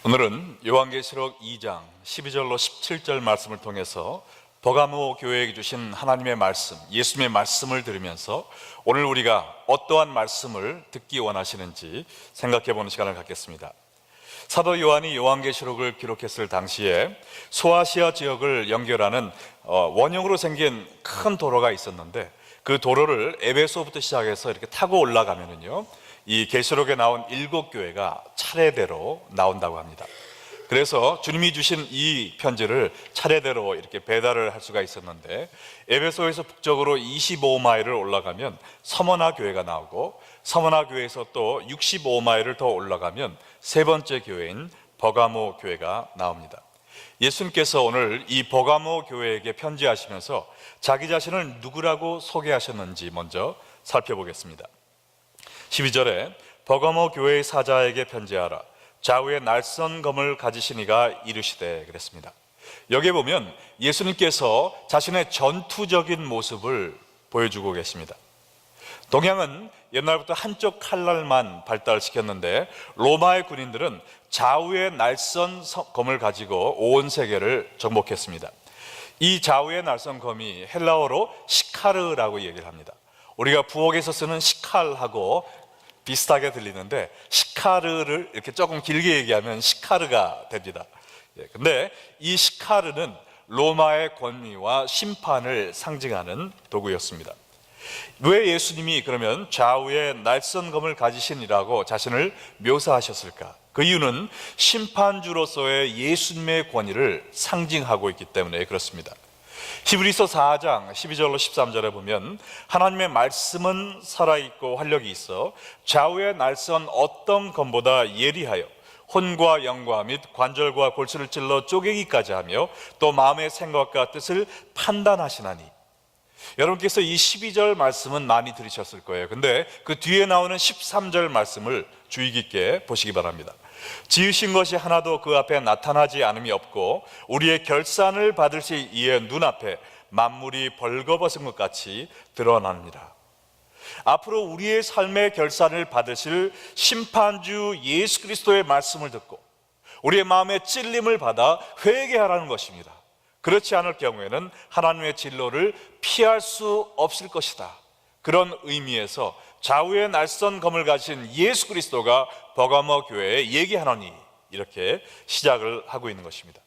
오늘은 요한계시록 2장 12절로 17절 말씀을 통해서 버가모 교회에게 주신 하나님의 말씀, 예수님의 말씀을 들으면서 오늘 우리가 어떠한 말씀을 듣기 원하시는지 생각해 보는 시간을 갖겠습니다. 사도 요한이 요한계시록을 기록했을 당시에 소아시아 지역을 연결하는 원형으로 생긴 큰 도로가 있었는데, 그 도로를 에베소부터 시작해서 이렇게 타고 올라가면은요, 이 계시록에 나온 7교회가 차례대로 나온다고 합니다. 그래서 주님이 주신 이 편지를 차례대로 이렇게 배달을 할 수가 있었는데, 에베소에서 북쪽으로 25마일을 올라가면 서머나 교회가 나오고, 서머나 교회에서 또 65마일을 더 올라가면 세 번째 교회인 버가모 교회가 나옵니다. 예수님께서 오늘 이 버가모 교회에게 편지하시면서 자기 자신을 누구라고 소개하셨는지 먼저 살펴보겠습니다. 12절에 버가모 교회의 사자에게 편지하라. 좌우에 날선 검을 가지신 이가 이르시되 그랬습니다. 여기에 보면 예수님께서 자신의 전투적인 모습을 보여주고 계십니다. 동양은 옛날부터 한쪽 칼날만 발달시켰는데, 로마의 군인들은 좌우에 날선 검을 가지고 온 세계를 정복했습니다. 이 좌우에 날선 검이 헬라어로 시카르라고 얘기를 합니다. 우리가 부엌에서 쓰는 시칼하고 비슷하게 들리는데, 시카르를 이렇게 조금 길게 얘기하면 시카르가 됩니다. 근데 이 시카르는 로마의 권위와 심판을 상징하는 도구였습니다. 왜 예수님이 그러면 좌우에 날선 검을 가지신이라고 자신을 묘사하셨을까? 그 이유는 심판주로서의 예수님의 권위를 상징하고 있기 때문에 그렇습니다. 히브리서 4장 12절로 13절에 보면 하나님의 말씀은 살아있고 활력이 있어 좌우에 날선 어떤 검보다 예리하여 혼과 영과 및 관절과 골수를 찔러 쪼개기까지 하며 또 마음의 생각과 뜻을 판단하시나니. 여러분께서 이 12절 말씀은 많이 들으셨을 거예요. 근데 그 뒤에 나오는 13절 말씀을 주의 깊게 보시기 바랍니다. 지으신 것이 하나도 그 앞에 나타나지 않음이 없고 우리의 결산을 받으실 이의 눈앞에 만물이 벌거벗은 것 같이 드러납니다. 앞으로 우리의 삶의 결산을 받으실 심판주 예수 그리스도의 말씀을 듣고 우리의 마음의 찔림을 받아 회개하라는 것입니다. 그렇지 않을 경우에는 하나님의 진로를 피할 수 없을 것이다. 그런 의미에서 좌우에 날선 검을 가진 예수 그리스도가 버가모 교회에 얘기하노니, 이렇게 시작을 하고 있는 것입니다.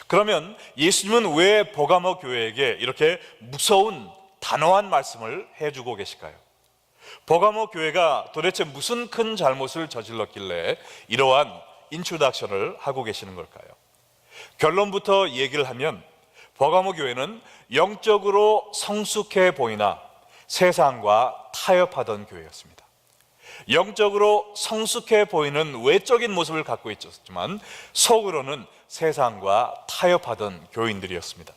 그러면 예수님은 왜 버가모 교회에게 이렇게 무서운 단호한 말씀을 해주고 계실까요? 버가모 교회가 도대체 무슨 큰 잘못을 저질렀길래 이러한 인트로덕션을 하고 계시는 걸까요? 결론부터 얘기를 하면 버가모 교회는 영적으로 성숙해 보이나 세상과 타협하던 교회였습니다. 영적으로 성숙해 보이는 외적인 모습을 갖고 있었지만 속으로는 세상과 타협하던 교인들이었습니다.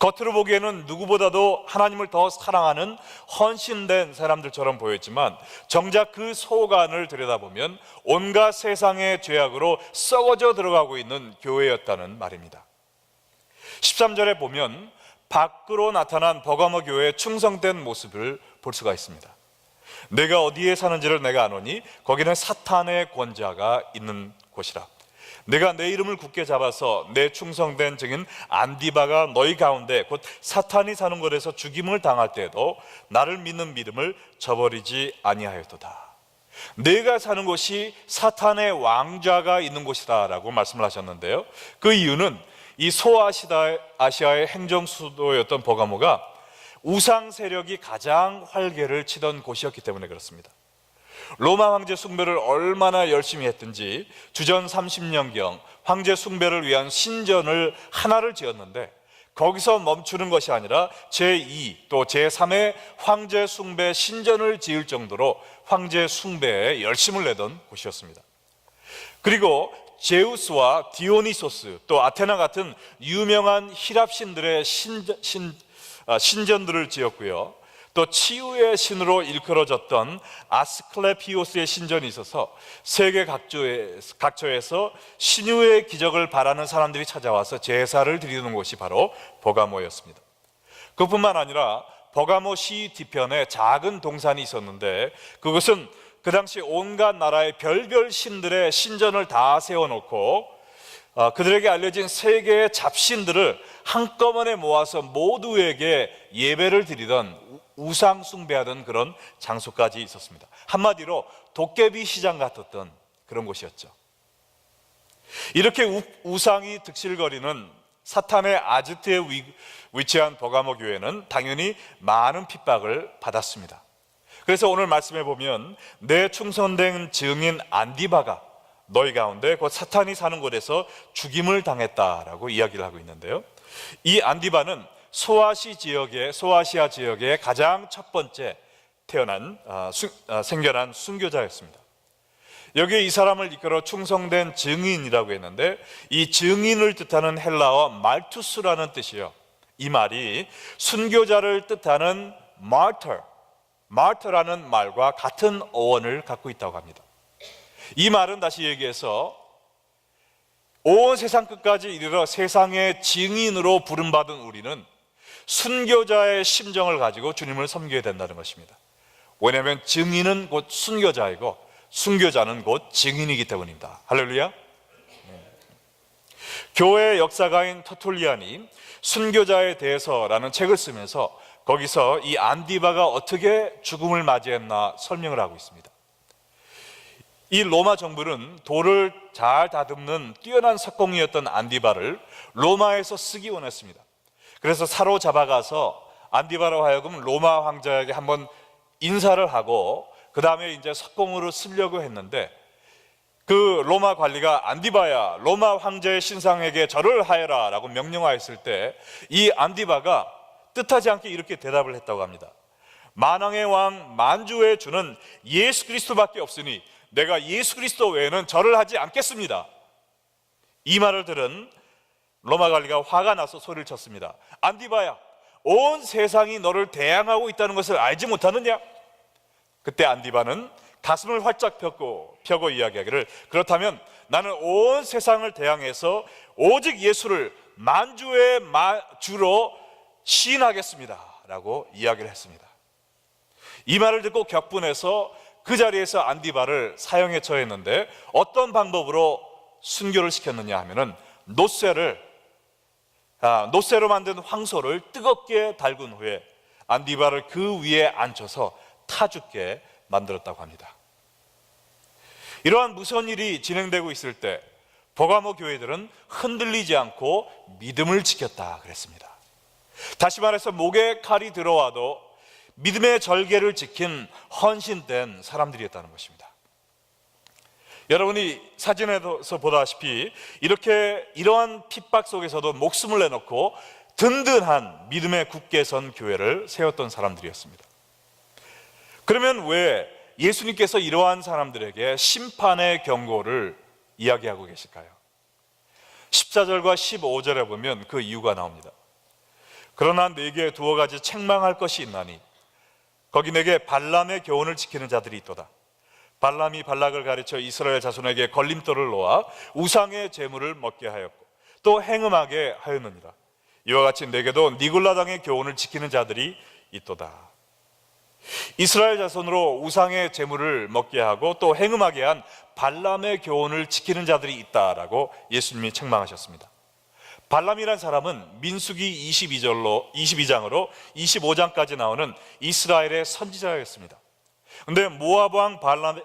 겉으로 보기에는 누구보다도 하나님을 더 사랑하는 헌신된 사람들처럼 보였지만 정작 그 속 안을 들여다보면 온갖 세상의 죄악으로 썩어져 들어가고 있는 교회였다는 말입니다. 13절에 보면 밖으로 나타난 버가모 교회의 충성된 모습을 볼 수가 있습니다. 내가 어디에 사는지를 내가 아노니 거기는 사탄의 권자가 있는 곳이라. 내가 내 이름을 굳게 잡아서 내 충성된 증인 안디바가 너희 가운데 곧 사탄이 사는 곳에서 죽임을 당할 때에도 나를 믿는 믿음을 저버리지 아니하였도다. 내가 사는 곳이 사탄의 왕좌가 있는 곳이다 라고 말씀을 하셨는데요, 그 이유는 이 소아시아의 행정 수도였던 버가모가 우상 세력이 가장 활개를 치던 곳이었기 때문에 그렇습니다. 로마 황제 숭배를 얼마나 열심히 했든지 주전 30년경 황제 숭배를 위한 신전을 하나를 지었는데, 거기서 멈추는 것이 아니라 제2 또 제3의 황제 숭배 신전을 지을 정도로 황제 숭배에 열심을 내던 곳이었습니다. 그리고 제우스와 디오니소스 또 아테나 같은 유명한 힐랍 신들의 신전들을 지었고요, 또 치유의 신으로 일컬어졌던 아스클레피오스의 신전이 있어서 세계 각처에서 신유의 기적을 바라는 사람들이 찾아와서 제사를 드리는 곳이 바로 버가모였습니다. 그뿐만 아니라 버가모 시 뒤편에 작은 동산이 있었는데 그것은 그 당시 온갖 나라의 별별 신들의 신전을 다 세워놓고 그들에게 알려진 세계의 잡신들을 한꺼번에 모아서 모두에게 예배를 드리던 우상 숭배하던 그런 장소까지 있었습니다. 한마디로 도깨비 시장 같았던 그런 곳이었죠. 이렇게 우상이 득실거리는 사탄의 아지트에 위치한 버가모 교회는 당연히 많은 핍박을 받았습니다. 그래서 오늘 말씀해 보면 내 충성된 증인 안디바가 너희 가운데 곧 사탄이 사는 곳에서 죽임을 당했다라고 이야기를 하고 있는데요, 이 안디바는 소아시아 지역의 가장 첫 번째 생겨난 순교자였습니다. 여기에 이 사람을 이끌어 충성된 증인이라고 했는데, 이 증인을 뜻하는 헬라어 말투스라는 뜻이요, 이 말이 순교자를 뜻하는 마르터라는 말과 같은 어원을 갖고 있다고 합니다. 이 말은 다시 얘기해서 온 세상 끝까지 이르러 세상의 증인으로 부름받은 우리는 순교자의 심정을 가지고 주님을 섬겨야 된다는 것입니다. 왜냐하면 증인은 곧 순교자이고 순교자는 곧 증인이기 때문입니다. 할렐루야. 교회의 역사가인 터툴리안이 순교자에 대해서라는 책을 쓰면서 거기서 이 안디바가 어떻게 죽음을 맞이했나 설명을 하고 있습니다. 이 로마 정부는 돌을 잘 다듬는 뛰어난 석공이었던 안디바를 로마에서 쓰기 원했습니다. 그래서 사로잡아가서 안디바로 하여금 로마 황제에게 한번 인사를 하고 그 다음에 이제 석공으로 쓰려고 했는데, 그 로마 관리가 안디바야, 로마 황제의 신상에게 절을 하여라 라고 명령하였을 때 이 안디바가 뜻하지 않게 이렇게 대답을 했다고 합니다. 만왕의 왕 만주의 주는 예수 그리스도밖에 없으니 내가 예수 그리스도 외에는 절을 하지 않겠습니다. 이 말을 들은 로마 관리가 화가 나서 소리를 쳤습니다. 안디바야, 온 세상이 너를 대항하고 있다는 것을 알지 못하느냐? 그때 안디바는 가슴을 활짝 펴고 이야기하기를, 그렇다면 나는 온 세상을 대항해서 오직 예수를 만주의 주로 시인하겠습니다 라고 이야기를 했습니다. 이 말을 듣고 격분해서 그 자리에서 안디바를 사형에 처했는데, 어떤 방법으로 순교를 시켰느냐 하면은 노쇠로 만든 황소를 뜨겁게 달군 후에 안디바를 그 위에 앉혀서 타 죽게 만들었다고 합니다. 이러한 무서운 일이 진행되고 있을 때 버가모 교회들은 흔들리지 않고 믿음을 지켰다 그랬습니다. 다시 말해서 목에 칼이 들어와도 믿음의 절개를 지킨 헌신된 사람들이었다는 것입니다. 여러분이 사진에서 보다시피 이러한 핍박 속에서도 목숨을 내놓고 든든한 믿음의 굳게 선 교회를 세웠던 사람들이었습니다. 그러면 왜 예수님께서 이러한 사람들에게 심판의 경고를 이야기하고 계실까요? 14절과 15절에 보면 그 이유가 나옵니다. 그러나 내게 두어 가지 책망할 것이 있나니 거기 내게 발람의 교훈을 지키는 자들이 있도다. 발람이 발락을 가르쳐 이스라엘 자손에게 걸림돌을 놓아 우상의 제물을 먹게 하였고 또 행음하게 하였느니라. 이와 같이 내게도 니골라당의 교훈을 지키는 자들이 있도다. 이스라엘 자손으로 우상의 제물을 먹게 하고 또 행음하게 한 발람의 교훈을 지키는 자들이 있다라고 예수님이 책망하셨습니다. 발람이란 사람은 민수기 22장으로 25장까지 나오는 이스라엘의 선지자였습니다. 그런데 모압 왕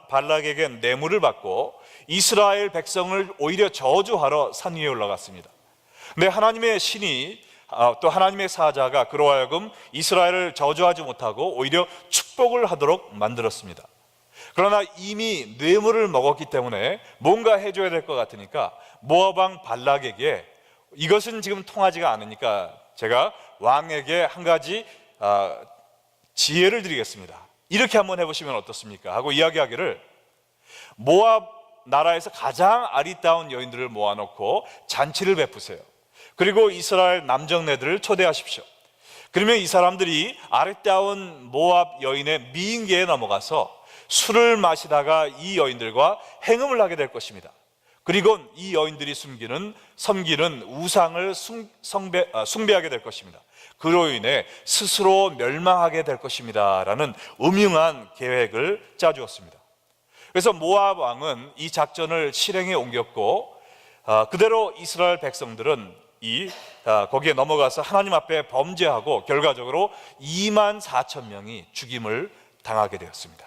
발락에게 뇌물을 받고 이스라엘 백성을 오히려 저주하러 산 위에 올라갔습니다. 그런데 하나님의 신이 또 하나님의 사자가 그로 하여금 이스라엘을 저주하지 못하고 오히려 축복을 하도록 만들었습니다. 그러나 이미 뇌물을 먹었기 때문에 뭔가 해줘야 될 것 같으니까 모압 왕 발락에게 이것은 지금 통하지가 않으니까 제가 왕에게 한 가지 지혜를 드리겠습니다. 이렇게 한번 해보시면 어떻습니까? 하고 이야기하기를, 모압 나라에서 가장 아리따운 여인들을 모아놓고 잔치를 베푸세요. 그리고 이스라엘 남정네들을 초대하십시오. 그러면 이 사람들이 아리따운 모압 여인의 미인계에 넘어가서 술을 마시다가 이 여인들과 행음을 하게 될 것입니다. 그리고 이 여인들이 섬기는 우상을 숭배하게 될 것입니다. 그로 인해 스스로 멸망하게 될 것입니다 라는 음흉한 계획을 짜주었습니다. 그래서 모압 왕은 이 작전을 실행에 옮겼고 그대로 이스라엘 백성들은 거기에 넘어가서 하나님 앞에 범죄하고 결과적으로 2만 4천 명이 죽임을 당하게 되었습니다.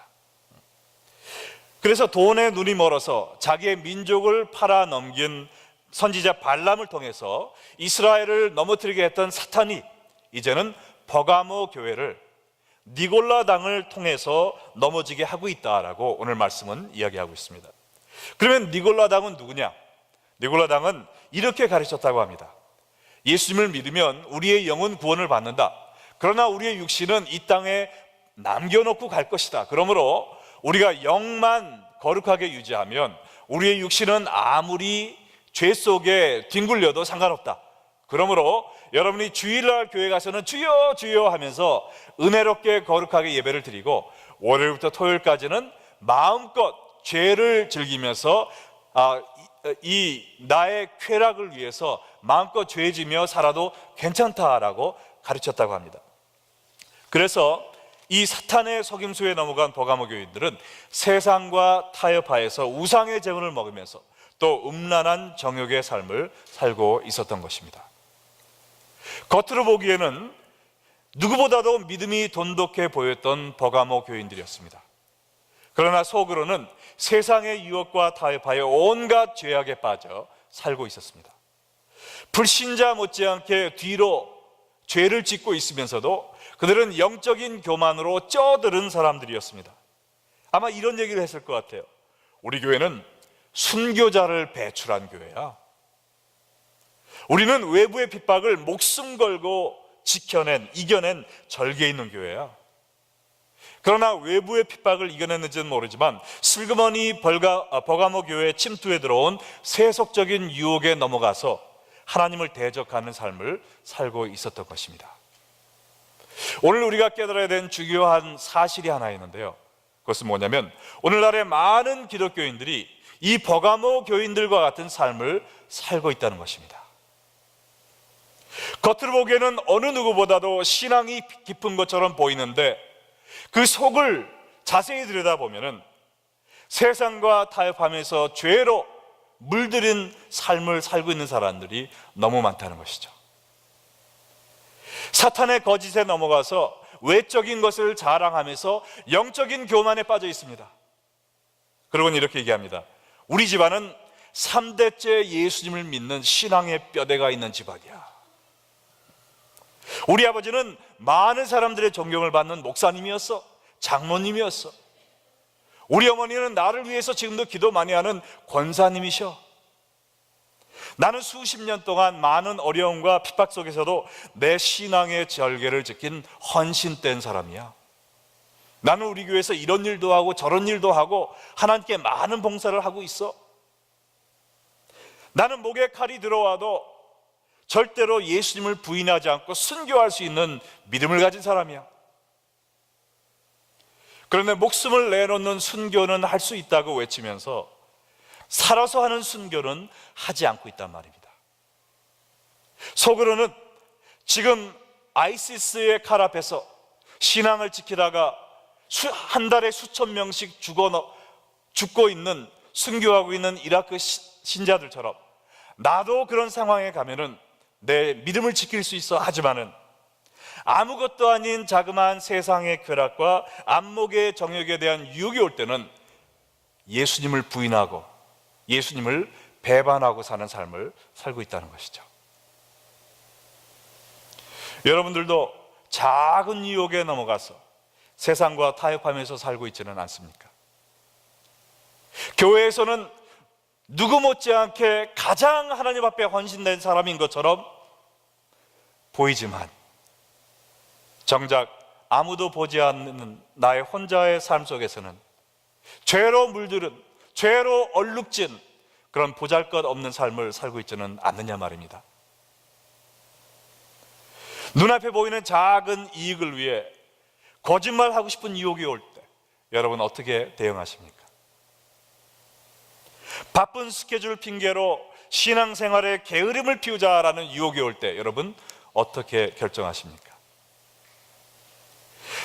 그래서 돈에 눈이 멀어서 자기의 민족을 팔아넘긴 선지자 발람을 통해서 이스라엘을 넘어뜨리게 했던 사탄이 이제는 버가모 교회를 니골라당을 통해서 넘어지게 하고 있다라고 오늘 말씀은 이야기하고 있습니다. 그러면 니골라당은 누구냐? 니골라당은 이렇게 가르쳤다고 합니다. 예수님을 믿으면 우리의 영은 구원을 받는다. 그러나 우리의 육신은 이 땅에 남겨놓고 갈 것이다. 그러므로 우리가 영만 거룩하게 유지하면 우리의 육신은 아무리 죄 속에 뒹굴려도 상관없다. 그러므로 여러분이 주일날 교회 가서는 주여 주여 하면서 은혜롭게 거룩하게 예배를 드리고 월요일부터 토요일까지는 마음껏 죄를 즐기면서 이 나의 쾌락을 위해서 마음껏 죄지며 살아도 괜찮다라고 가르쳤다고 합니다. 그래서 이 사탄의 속임수에 넘어간 버가모 교인들은 세상과 타협하여서 우상의 재물을 먹으면서 또 음란한 정욕의 삶을 살고 있었던 것입니다. 겉으로 보기에는 누구보다도 믿음이 돈독해 보였던 버가모 교인들이었습니다. 그러나 속으로는 세상의 유혹과 타협하여 온갖 죄악에 빠져 살고 있었습니다. 불신자 못지않게 뒤로 죄를 짓고 있으면서도 그들은 영적인 교만으로 쪄들은 사람들이었습니다. 아마 이런 얘기를 했을 것 같아요. 우리 교회는 순교자를 배출한 교회야. 우리는 외부의 핍박을 목숨 걸고 이겨낸 절개 있는 교회야. 그러나 외부의 핍박을 이겨냈는지는 모르지만 슬그머니 버가모 교회에 침투해 들어온 세속적인 유혹에 넘어가서 하나님을 대적하는 삶을 살고 있었던 것입니다. 오늘 우리가 깨달아야 되는 중요한 사실이 하나 있는데요. 그것은 뭐냐면 오늘날의 많은 기독교인들이 이 버가모 교인들과 같은 삶을 살고 있다는 것입니다. 겉으로 보기에는 어느 누구보다도 신앙이 깊은 것처럼 보이는데 그 속을 자세히 들여다보면 세상과 타협하면서 죄로 물들인 삶을 살고 있는 사람들이 너무 많다는 것이죠. 사탄의 거짓에 넘어가서 외적인 것을 자랑하면서 영적인 교만에 빠져 있습니다. 그러고는 이렇게 얘기합니다. 우리 집안은 3대째 예수님을 믿는 신앙의 뼈대가 있는 집안이야. 우리 아버지는 많은 사람들의 존경을 받는 목사님이었어. 장로님이었어. 우리 어머니는 나를 위해서 지금도 기도 많이 하는 권사님이셔. 나는 수십 년 동안 많은 어려움과 핍박 속에서도 내 신앙의 절개를 지킨 헌신된 사람이야. 나는 우리 교회에서 이런 일도 하고 저런 일도 하고 하나님께 많은 봉사를 하고 있어. 나는 목에 칼이 들어와도 절대로 예수님을 부인하지 않고 순교할 수 있는 믿음을 가진 사람이야. 그런데 목숨을 내놓는 순교는 할 수 있다고 외치면서 살아서 하는 순교는 하지 않고 있단 말입니다. 속으로는 지금 아이시스의 칼 앞에서 신앙을 지키다가 한 달에 수천 명씩 죽고 있는, 순교하고 있는 이라크 신자들처럼 나도 그런 상황에 가면은 내 믿음을 지킬 수 있어. 하지만은 아무것도 아닌 자그마한 세상의 쾌락과 안목의 정욕에 대한 유혹이 올 때는 예수님을 부인하고 예수님을 배반하고 사는 삶을 살고 있다는 것이죠. 여러분들도 작은 유혹에 넘어가서 세상과 타협하면서 살고 있지는 않습니까? 교회에서는 누구 못지않게 가장 하나님 앞에 헌신된 사람인 것처럼 보이지만 정작 아무도 보지 않는 나의 혼자의 삶 속에서는 죄로 물들은, 죄로 얼룩진 그런 보잘것없는 삶을 살고 있지는 않느냐 말입니다. 눈앞에 보이는 작은 이익을 위해 거짓말하고 싶은 유혹이 올 때 여러분 어떻게 대응하십니까? 바쁜 스케줄 핑계로 신앙생활에 게으름을 피우자라는 유혹이 올 때 여러분 어떻게 결정하십니까?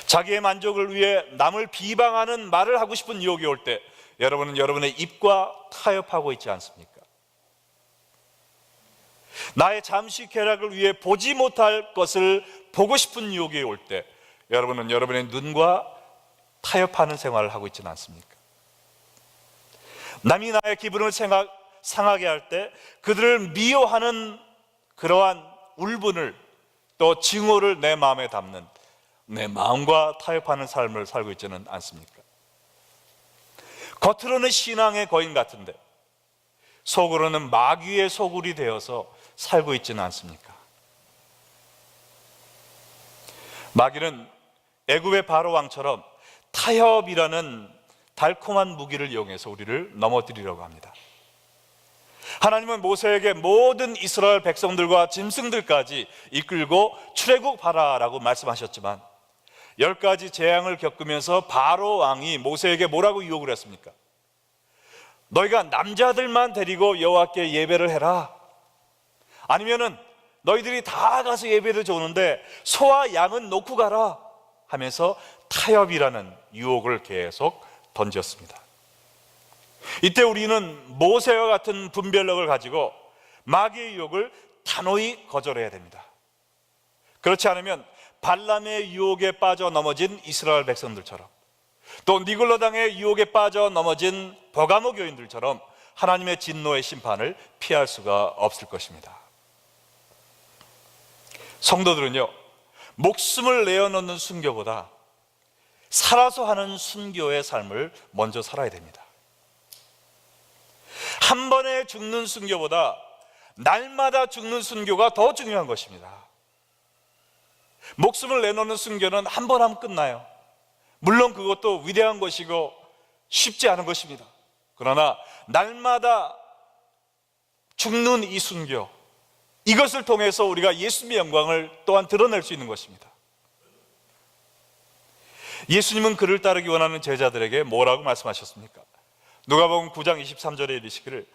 자기의 만족을 위해 남을 비방하는 말을 하고 싶은 유혹이 올 때 여러분은 여러분의 입과 타협하고 있지 않습니까? 나의 잠시 쾌락을 위해 보지 못할 것을 보고 싶은 유혹이 올 때 여러분은 여러분의 눈과 타협하는 생활을 하고 있지는 않습니까? 남이 나의 기분을 상하게 할 때 그들을 미워하는 그러한 울분을 또 증오를 내 마음에 담는 내 마음과 타협하는 삶을 살고 있지는 않습니까? 겉으로는 신앙의 거인 같은데 속으로는 마귀의 소굴이 되어서 살고 있지는 않습니까? 마귀는 애굽의 바로 왕처럼 타협이라는 달콤한 무기를 이용해서 우리를 넘어뜨리려고 합니다. 하나님은 모세에게 모든 이스라엘 백성들과 짐승들까지 이끌고 출애굽하라라고 말씀하셨지만 10가지 재앙을 겪으면서 바로 왕이 모세에게 뭐라고 유혹을 했습니까? 너희가 남자들만 데리고 여호와께 예배를 해라. 아니면은 너희들이 다 가서 예배를 드리는데 소와 양은 놓고 가라 하면서 타협이라는 유혹을 계속 던졌습니다. 이때 우리는 모세와 같은 분별력을 가지고 마귀의 유혹을 단호히 거절해야 됩니다. 그렇지 않으면 발람의 유혹에 빠져 넘어진 이스라엘 백성들처럼 또 니골라당의 유혹에 빠져 넘어진 버가모 교인들처럼 하나님의 진노의 심판을 피할 수가 없을 것입니다. 성도들은요, 목숨을 내어놓는 순교보다 살아서 하는 순교의 삶을 먼저 살아야 됩니다. 한 번에 죽는 순교보다 날마다 죽는 순교가 더 중요한 것입니다. 목숨을 내놓는 순교는 한 번 하면 끝나요. 물론 그것도 위대한 것이고 쉽지 않은 것입니다. 그러나 날마다 죽는 이 순교, 이것을 통해서 우리가 예수님의 영광을 또한 드러낼 수 있는 것입니다. 예수님은 그를 따르기 원하는 제자들에게 뭐라고 말씀하셨습니까? 누가복음 9장 23절에 이르시기를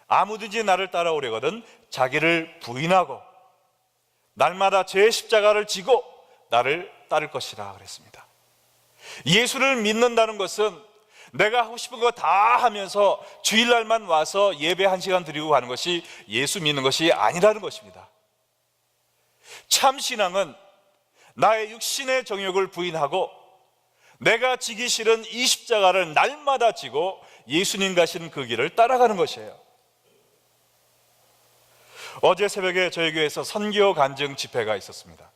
아무든지 나를 따라오려거든 자기를 부인하고 날마다 제 십자가를 지고 나를 따를 것이라 그랬습니다. 예수를 믿는다는 것은 내가 하고 싶은 거 다 하면서 주일날만 와서 예배 1시간 드리고 가는 것이 예수 믿는 것이 아니라는 것입니다. 참 신앙은 나의 육신의 정욕을 부인하고 내가 지기 싫은 이 십자가를 날마다 지고 예수님 가신 그 길을 따라가는 것이에요. 어제 새벽에 저희 교회에서 선교 간증 집회가 있었습니다.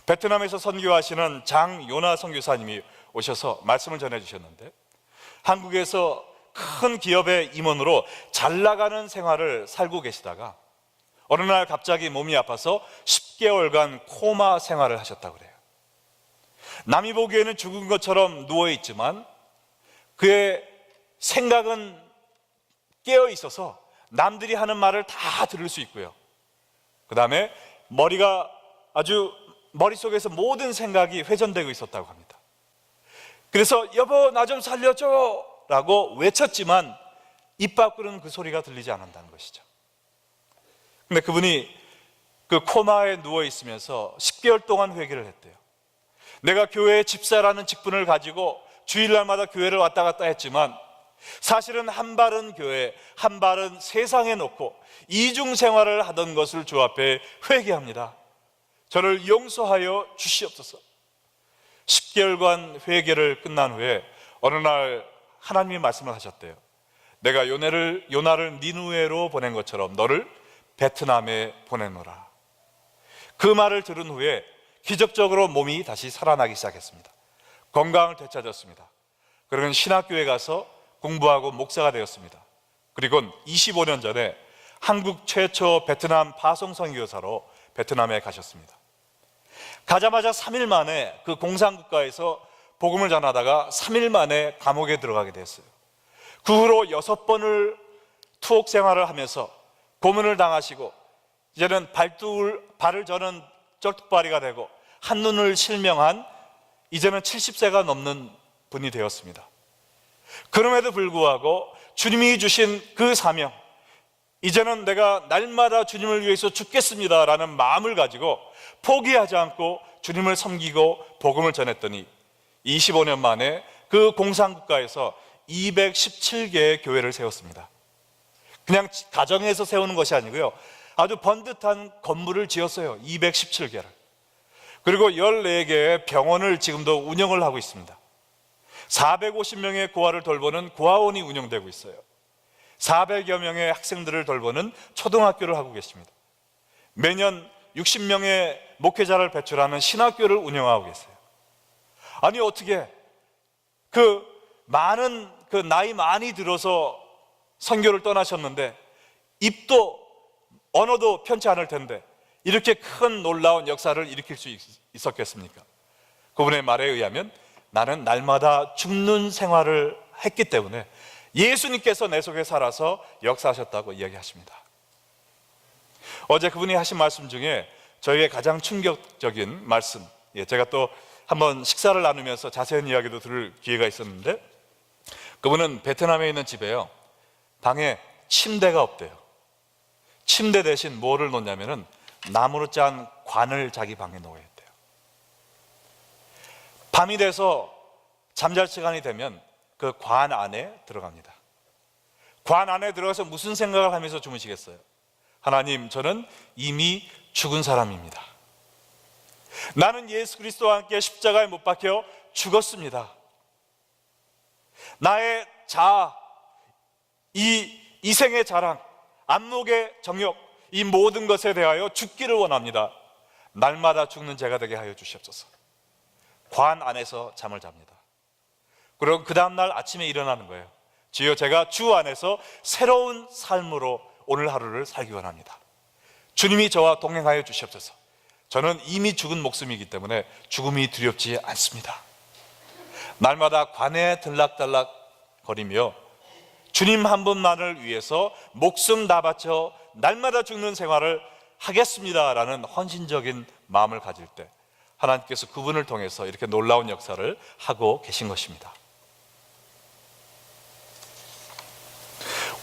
베트남에서 선교하시는 장요나 선교사님이 오셔서 말씀을 전해주셨는데 한국에서 큰 기업의 임원으로 잘 나가는 생활을 살고 계시다가 어느 날 갑자기 몸이 아파서 10개월간 코마 생활을 하셨다고 그래요. 남이 보기에는 죽은 것처럼 누워있지만 그의 생각은 깨어 있어서 남들이 하는 말을 다 들을 수 있고요. 그 다음에 머릿속에서 모든 생각이 회전되고 있었다고 합니다. 그래서 여보 나 좀 살려줘 라고 외쳤지만 입 밖으로는 그 소리가 들리지 않는다는 것이죠. 근데 그분이 그 코마에 누워 있으면서 10개월 동안 회개를 했대요. 내가 교회의 집사라는 직분을 가지고 주일날마다 교회를 왔다 갔다 했지만 사실은 한 발은 교회, 한 발은 세상에 놓고 이중생활을 하던 것을 주 앞에 회개합니다. 저를 용서하여 주시옵소서. 10개월간 회개를 끝난 후에 어느 날 하나님이 말씀을 하셨대요. 내가 요나를 니느웨로 보낸 것처럼 너를 베트남에 보내노라. 그 말을 들은 후에 기적적으로 몸이 다시 살아나기 시작했습니다. 건강을 되찾았습니다. 그러면 신학교에 가서 공부하고 목사가 되었습니다. 그리고 25년 전에 한국 최초 베트남 파송 선교사로 베트남에 가셨습니다. 가자마자 3일 만에 그 공산국가에서 복음을 전하다가 3일 만에 감옥에 들어가게 됐어요. 그 후로 6번을 투옥 생활을 하면서 고문을 당하시고 이제는 발을 저는 쩔뚝발이가 되고 한눈을 실명한 이제는 70세가 넘는 분이 되었습니다. 그럼에도 불구하고 주님이 주신 그 사명, 이제는 내가 날마다 주님을 위해서 죽겠습니다 라는 마음을 가지고 포기하지 않고 주님을 섬기고 복음을 전했더니 25년 만에 그 공산국가에서 217개의 교회를 세웠습니다. 그냥 가정에서 세우는 것이 아니고요, 아주 번듯한 건물을 지었어요. 217개를. 그리고 14개의 병원을 지금도 운영을 하고 있습니다. 450명의 고아를 돌보는 고아원이 운영되고 있어요. 400여 명의 학생들을 돌보는 초등학교를 하고 계십니다. 매년 60명의 목회자를 배출하는 신학교를 운영하고 계세요. 아니, 어떻게 나이 많이 들어서 선교를 떠나셨는데 입도 언어도 편치 않을 텐데 이렇게 큰 놀라운 역사를 일으킬 수 있었겠습니까? 그분의 말에 의하면 나는 날마다 죽는 생활을 했기 때문에 예수님께서 내 속에 살아서 역사하셨다고 이야기하십니다. 어제 그분이 하신 말씀 중에 저희의 가장 충격적인 말씀, 제가 또 한번 식사를 나누면서 자세한 이야기도 들을 기회가 있었는데, 그분은 베트남에 있는 집에요, 방에 침대가 없대요. 침대 대신 뭐를 놓냐면은 나무로 짠 관을 자기 방에 놓아야 돼요. 밤이 돼서 잠잘 시간이 되면 그 관 안에 들어갑니다. 관 안에 들어가서 무슨 생각을 하면서 주무시겠어요? 하나님, 저는 이미 죽은 사람입니다. 나는 예수 그리스도와 함께 십자가에 못 박혀 죽었습니다. 나의 자아, 이 생의 자랑, 안목의 정욕, 이 모든 것에 대하여 죽기를 원합니다. 날마다 죽는 제가 되게 하여 주시옵소서. 관 안에서 잠을 잡니다. 그리고 그 다음날 아침에 일어나는 거예요. 주여, 제가 주 안에서 새로운 삶으로 오늘 하루를 살기 원합니다. 주님이 저와 동행하여 주시옵소서. 저는 이미 죽은 목숨이기 때문에 죽음이 두렵지 않습니다. 날마다 관에 들락달락 거리며 주님 한 분만을 위해서 목숨 다 바쳐 날마다 죽는 생활을 하겠습니다라는 헌신적인 마음을 가질 때 하나님께서 그분을 통해서 이렇게 놀라운 역사를 하고 계신 것입니다.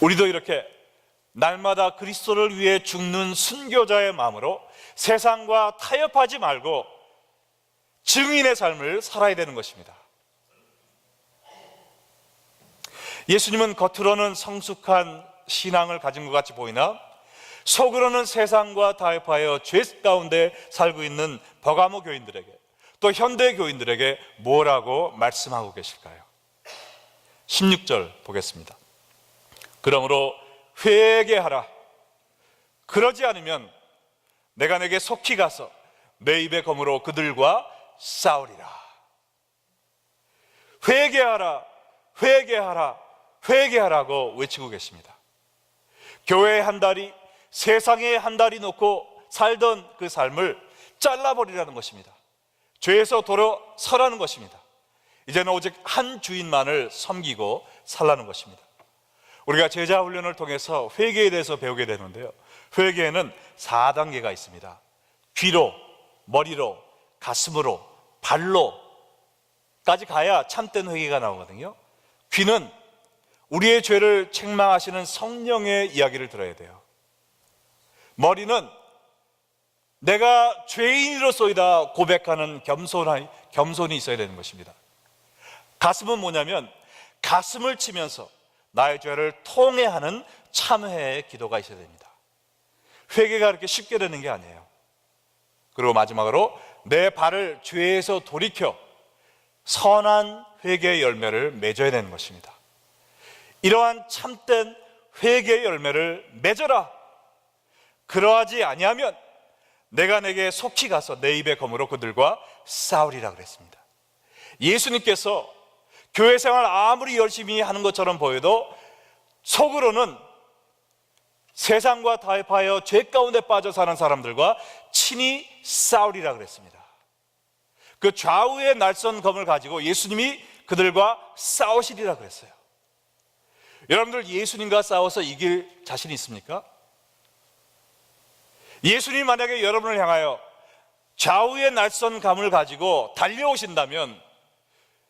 우리도 이렇게 날마다 그리스도를 위해 죽는 순교자의 마음으로 세상과 타협하지 말고 증인의 삶을 살아야 되는 것입니다. 예수님은 겉으로는 성숙한 신앙을 가진 것 같이 보이나 속으로는 세상과 타협하여 죄 가운데 살고 있는 버가모 교인들에게, 또 현대 교인들에게 뭐라고 말씀하고 계실까요? 16절 보겠습니다. 그러므로 회개하라. 그러지 않으면 내가 내게 속히 가서 내 입의 검으로 그들과 싸우리라. 회개하라, 회개하라, 회개하라고 외치고 계십니다. 교회에 한 다리, 세상에 한 다리 놓고 살던 그 삶을 잘라버리라는 것입니다. 죄에서 돌아서라는 것입니다. 이제는 오직 한 주인만을 섬기고 살라는 것입니다. 우리가 제자 훈련을 통해서 회개에 대해서 배우게 되는데요, 회개에는 4단계가 있습니다. 귀로, 머리로, 가슴으로, 발로까지 가야 참된 회개가 나오거든요. 귀는 우리의 죄를 책망하시는 성령의 이야기를 들어야 돼요. 머리는 내가 죄인으로서이다 고백하는 겸손이 있어야 되는 것입니다. 가슴은 뭐냐면 가슴을 치면서 나의 죄를 통회하는 참회의 기도가 있어야 됩니다. 회개가 그렇게 쉽게 되는 게 아니에요. 그리고 마지막으로 내 발을 죄에서 돌이켜 선한 회개의 열매를 맺어야 되는 것입니다. 이러한 참된 회개의 열매를 맺어라. 그러하지 아니하면 내가 내게 속히 가서 내 입의 검으로 그들과 싸우리라 그랬습니다. 예수님께서 교회 생활 아무리 열심히 하는 것처럼 보여도 속으로는 세상과 타협하여 죄 가운데 빠져 사는 사람들과 친히 싸우리라 그랬습니다. 그 좌우의 날선 검을 가지고 예수님이 그들과 싸우시리라 그랬어요. 여러분들 예수님과 싸워서 이길 자신이 있습니까? 예수님이 만약에 여러분을 향하여 좌우의 날선 감을 가지고 달려오신다면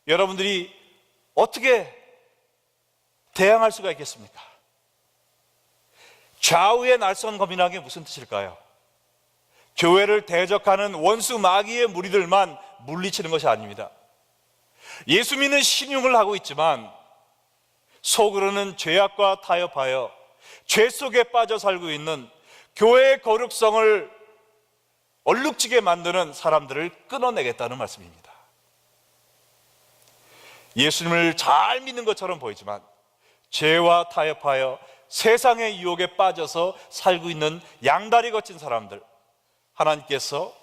여러분들이 어떻게 대항할 수가 있겠습니까? 좌우의 날선 검이라는 게 무슨 뜻일까요? 교회를 대적하는 원수 마귀의 무리들만 물리치는 것이 아닙니다. 예수 믿는 신용을 하고 있지만 속으로는 죄악과 타협하여 죄 속에 빠져 살고 있는 교회의 거룩성을 얼룩지게 만드는 사람들을 끊어내겠다는 말씀입니다. 예수님을 잘 믿는 것처럼 보이지만 죄와 타협하여 세상의 유혹에 빠져서 살고 있는 양다리 거친 사람들, 하나님께서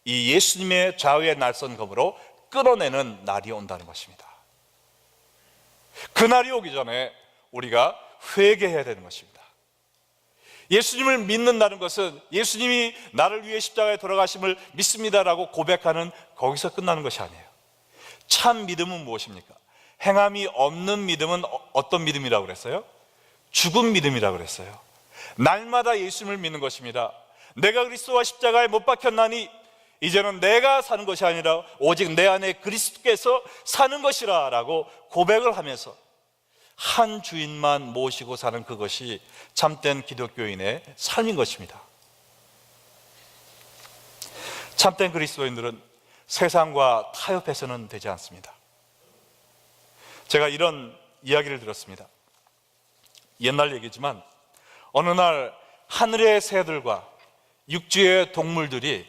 이 예수님의 좌우의 날선 검으로 끊어내는 날이 온다는 것입니다. 그 날이 오기 전에 우리가 회개해야 되는 것입니다. 예수님을 믿는다는 것은 예수님이 나를 위해 십자가에 돌아가심을 믿습니다라고 고백하는 거기서 끝나는 것이 아니에요. 참 믿음은 무엇입니까? 행함이 없는 믿음은 어떤 믿음이라고 그랬어요? 죽은 믿음이라고 그랬어요. 날마다 예수님을 믿는 것입니다. 내가 그리스도와 십자가에 못 박혔나니 이제는 내가 사는 것이 아니라 오직 내 안에 그리스도께서 사는 것이라 라고 고백을 하면서 한 주인만 모시고 사는 그것이 참된 기독교인의 삶인 것입니다. 참된 그리스도인들은 세상과 타협해서는 되지 않습니다. 제가 이런 이야기를 들었습니다. 옛날 얘기지만 어느 날 하늘의 새들과 육지의 동물들이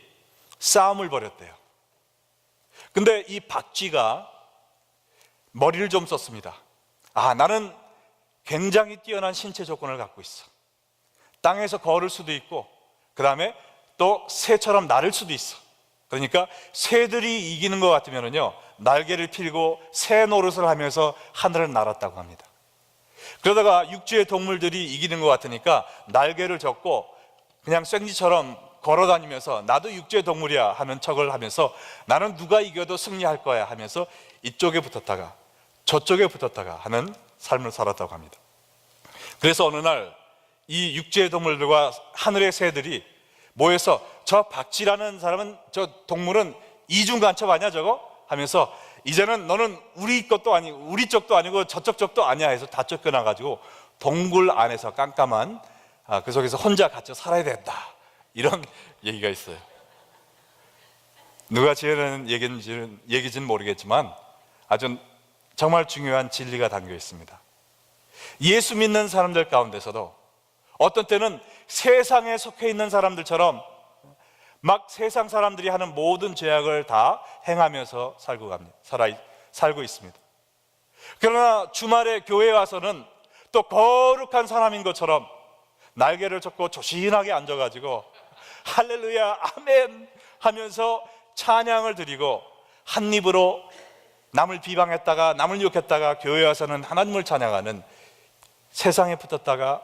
싸움을 벌였대요. 근데 이 박쥐가 머리를 좀 썼습니다. 나는 굉장히 뛰어난 신체 조건을 갖고 있어. 땅에서 걸을 수도 있고 그 다음에 또 새처럼 날을 수도 있어. 그러니까 새들이 이기는 것 같으면요 날개를 펴고 새 노릇을 하면서 하늘을 날았다고 합니다. 그러다가 육지의 동물들이 이기는 것 같으니까 날개를 접고 그냥 쐐기처럼 걸어다니면서 나도 육지의 동물이야 하는 척을 하면서 나는 누가 이겨도 승리할 거야 하면서 이쪽에 붙었다가 저쪽에 붙었다가 하는 삶을 살았다고 합니다. 그래서 어느 날 이 육지의 동물들과 하늘의 새들이 모여서 저 박쥐라는 사람은, 저 동물은 이중간첩 아니야 저거? 하면서 이제는 너는 우리 것도 아니고 우리 쪽도 아니고 저쪽 쪽도 아니야 해서 다 쫓겨나가지고 동굴 안에서 깜깜한 그 속에서 혼자 갇혀 살아야 된다, 이런 얘기가 있어요. 누가 지어낸 얘기인지는 모르겠지만 아주 정말 중요한 진리가 담겨 있습니다. 예수 믿는 사람들 가운데서도 어떤 때는 세상에 속해 있는 사람들처럼 막 세상 사람들이 하는 모든 죄악을 다 행하면서 살고 있습니다. 그러나 주말에 교회에 와서는 또 거룩한 사람인 것처럼 날개를 접고 조신하게 앉아가지고 할렐루야 아멘 하면서 찬양을 드리고 한 입으로 남을 비방했다가 남을 욕했다가 교회에 와서는 하나님을 찬양하는, 세상에 붙었다가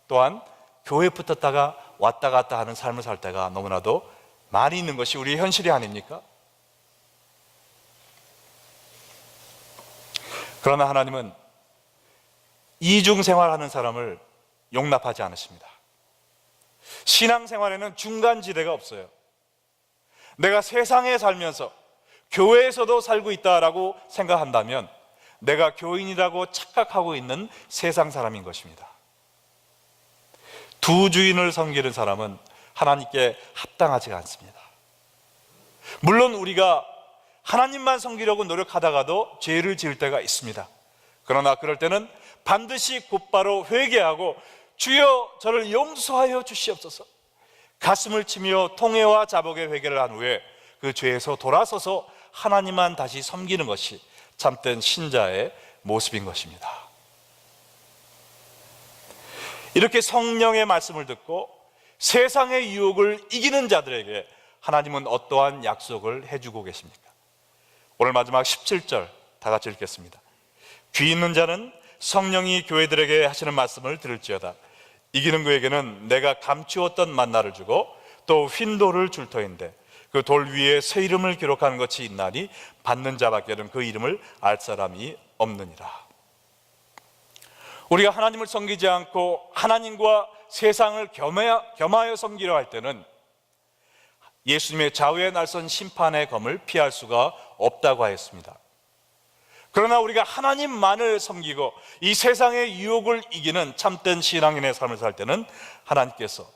또한 교회에 붙었다가 왔다 갔다 하는 삶을 살 때가 너무나도 많이 있는 것이 우리의 현실이 아닙니까? 그러나 하나님은 이중생활하는 사람을 용납하지 않으십니다. 신앙생활에는 중간지대가 없어요. 내가 세상에 살면서 교회에서도 살고 있다라고 생각한다면 내가 교인이라고 착각하고 있는 세상 사람인 것입니다. 두 주인을 섬기는 사람은 하나님께 합당하지가 않습니다. 물론 우리가 하나님만 섬기려고 노력하다가도 죄를 지을 때가 있습니다. 그러나 그럴 때는 반드시 곧바로 회개하고 주여 저를 용서하여 주시옵소서, 가슴을 치며 통회와 자복의 회개를 한 후에 그 죄에서 돌아서서 하나님만 다시 섬기는 것이 참된 신자의 모습인 것입니다. 이렇게 성령의 말씀을 듣고 세상의 유혹을 이기는 자들에게 하나님은 어떠한 약속을 해주고 계십니까? 오늘 마지막 17절 다 같이 읽겠습니다. 귀 있는 자는 성령이 교회들에게 하시는 말씀을 들을지어다. 이기는 그에게는 내가 감추었던 만나를 주고 또 휜돌을 줄 터인데 그 돌 위에 새 이름을 기록하는 것이 있나니 받는 자밖에는 그 이름을 알 사람이 없느니라. 우리가 하나님을 섬기지 않고 하나님과 세상을 겸하여 섬기려 할 때는 예수님의 좌우에 날선 심판의 검을 피할 수가 없다고 하였습니다. 그러나 우리가 하나님만을 섬기고 이 세상의 유혹을 이기는 참된 신앙인의 삶을 살 때는 하나님께서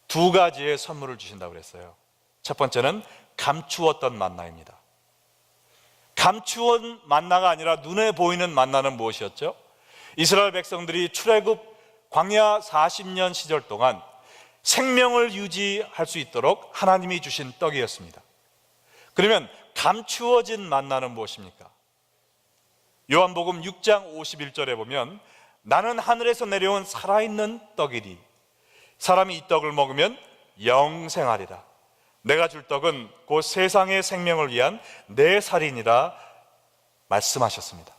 두 가지의 선물을 주신다고 그랬어요. 첫 번째는 감추었던 만나입니다. 감추온 만나가 아니라 눈에 보이는 만나는 무엇이었죠? 이스라엘 백성들이 출애굽 광야 40년 시절 동안 생명을 유지할 수 있도록 하나님이 주신 떡이었습니다. 그러면 감추어진 만나는 무엇입니까? 요한복음 6장 51절에 보면 나는 하늘에서 내려온 살아있는 떡이니 사람이 이 떡을 먹으면 영생하리라. 내가 줄 떡은 곧 세상의 생명을 위한 내 살이니라 말씀하셨습니다.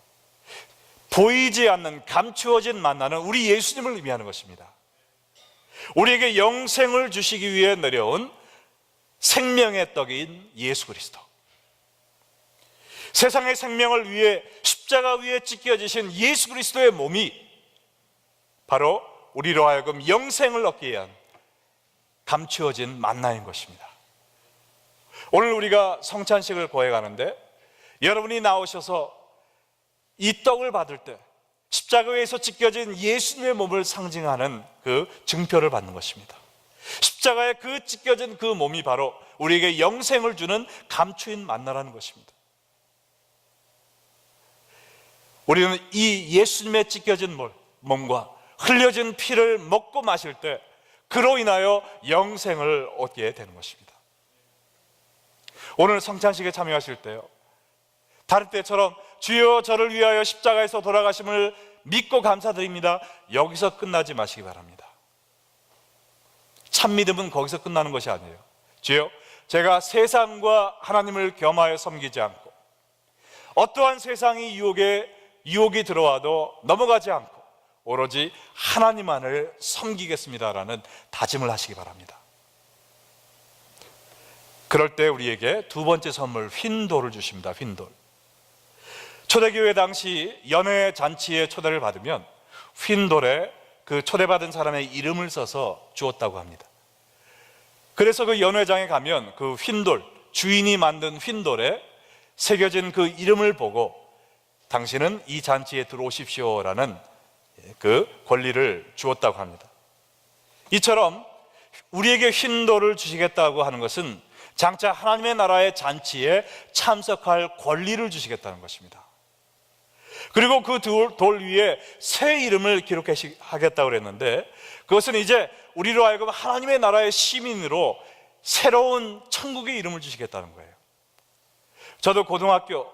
보이지 않는 감추어진 만나는 우리 예수님을 의미하는 것입니다. 우리에게 영생을 주시기 위해 내려온 생명의 떡인 예수 그리스도, 세상의 생명을 위해 십자가 위에 찢겨지신 예수 그리스도의 몸이 바로 우리로 하여금 영생을 얻게 위한 감추어진 만나인 것입니다. 오늘 우리가 성찬식을 거행하는데 여러분이 나오셔서 이 떡을 받을 때 십자가 위에서 찢겨진 예수님의 몸을 상징하는 그 증표를 받는 것입니다. 십자가에 그 찢겨진 그 몸이 바로 우리에게 영생을 주는 감추인 만나라는 것입니다. 우리는 이 예수님의 찢겨진 몸과 흘려진 피를 먹고 마실 때 그로 인하여 영생을 얻게 되는 것입니다. 오늘 성찬식에 참여하실 때요, 다른 때처럼 주여 저를 위하여 십자가에서 돌아가심을 믿고 감사드립니다, 여기서 끝나지 마시기 바랍니다. 참 믿음은 거기서 끝나는 것이 아니에요. 주여 제가 세상과 하나님을 겸하여 섬기지 않고 어떠한 세상이 유혹이 들어와도 넘어가지 않고 오로지 하나님만을 섬기겠습니다라는 다짐을 하시기 바랍니다. 그럴 때 우리에게 두 번째 선물 휜돌을 주십니다. 휜돌. 초대교회 당시 연회 잔치에 초대를 받으면 휜돌에 그 초대받은 사람의 이름을 써서 주었다고 합니다. 그래서 그 연회장에 가면 그 휜돌, 주인이 만든 휜돌에 새겨진 그 이름을 보고 당신은 이 잔치에 들어오십시오라는 그 권리를 주었다고 합니다. 이처럼 우리에게 휜돌을 주시겠다고 하는 것은 장차 하나님의 나라의 잔치에 참석할 권리를 주시겠다는 것입니다. 그리고 그 돌 위에 새 이름을 기록하겠다고 그랬는데 그것은 이제 우리로 하여금 하나님의 나라의 시민으로 새로운 천국의 이름을 주시겠다는 거예요. 저도 고등학교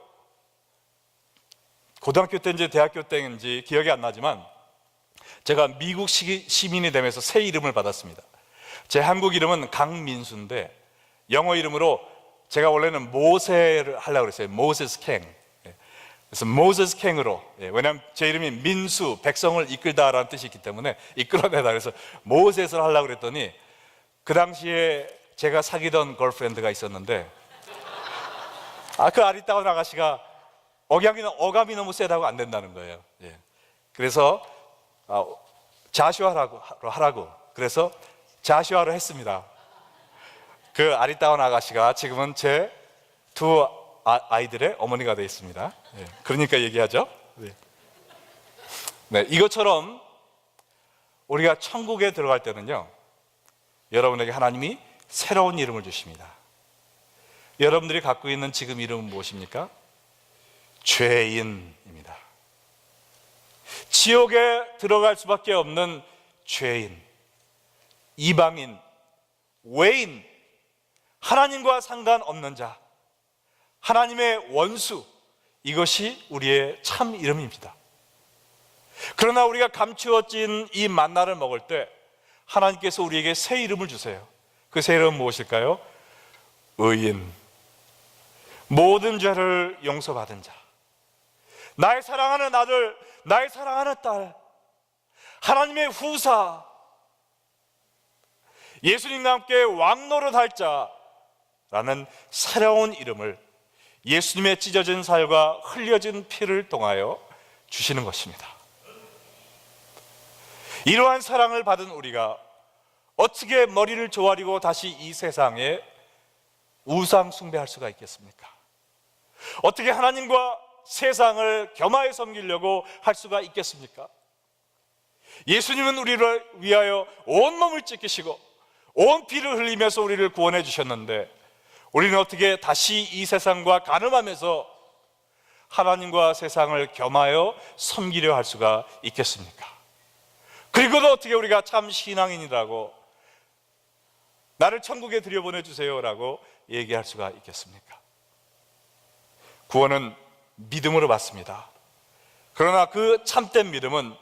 때인지 대학교 때인지 기억이 안 나지만 제가 미국 시민이 되면서 새 이름을 받았습니다. 제 한국 이름은 강민수인데 영어 이름으로 제가 원래는 모세를 하려고 그랬어요. 모세스 캥. 그래서 모세스 캥으로, 왜냐하면 제 이름이 민수, 백성을 이끌다라는 뜻이 있기 때문에 이끌어내다, 그래서 모세스를 하려고 그랬더니 그 당시에 제가 사귀던 걸프렌드가 있었는데 그 아리따운 아가씨가 어감이 너무 세다고 안 된다는 거예요. 그래서 자슈아라고 하라고, 그래서 자슈아로 했습니다. 그 아리따운 아가씨가 지금은 제 두 아이들의 어머니가 되어 있습니다. 그러니까 얘기하죠. 이것처럼 우리가 천국에 들어갈 때는요, 여러분에게 하나님이 새로운 이름을 주십니다. 여러분들이 갖고 있는 지금 이름은 무엇입니까? 죄인입니다. 지옥에 들어갈 수밖에 없는 죄인, 이방인, 외인, 하나님과 상관없는 자, 하나님의 원수, 이것이 우리의 참 이름입니다. 그러나 우리가 감추어진 이 만나를 먹을 때 하나님께서 우리에게 새 이름을 주세요. 그 새 이름은 무엇일까요? 의인, 모든 죄를 용서받은 자, 나의 사랑하는 아들, 나의 사랑하는 딸, 하나님의 후사, 예수님과 함께 왕노릇할 자라는 새로운 이름을 예수님의 찢어진 살과 흘려진 피를 통하여 주시는 것입니다. 이러한 사랑을 받은 우리가 어떻게 머리를 조아리고 다시 이 세상에 우상 숭배할 수가 있겠습니까? 어떻게 하나님과 세상을 겸하여 섬기려고 할 수가 있겠습니까? 예수님은 우리를 위하여 온몸을 찢기시고 온 피를 흘리면서 우리를 구원해 주셨는데 우리는 어떻게 다시 이 세상과 간음하면서 하나님과 세상을 겸하여 섬기려 할 수가 있겠습니까? 그리고도 어떻게 우리가 참 신앙인이라고 나를 천국에 들여보내주세요 라고 얘기할 수가 있겠습니까? 구원은 믿음으로 받습니다. 그러나 그 참된 믿음은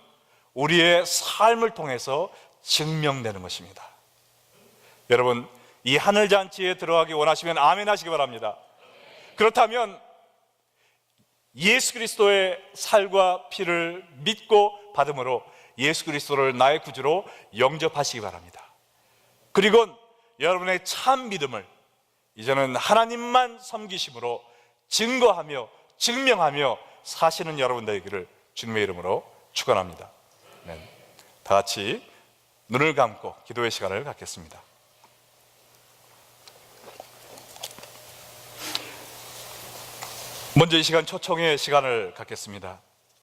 우리의 삶을 통해서 증명되는 것입니다. 여러분, 이 하늘잔치에 들어가기 원하시면 아멘 하시기 바랍니다. 그렇다면 예수 그리스도의 살과 피를 믿고 받음으로 예수 그리스도를 나의 구주로 영접하시기 바랍니다. 그리고 여러분의 참 믿음을 이제는 하나님만 섬기심으로 증거하며 증명하며 사시는 여러분 되기를 주님의 이름으로 축원합니다. 네. 다 같이 눈을 감고 기도의 시간을 갖겠습니다. 먼저 이 시간 초청의 시간을 갖겠습니다.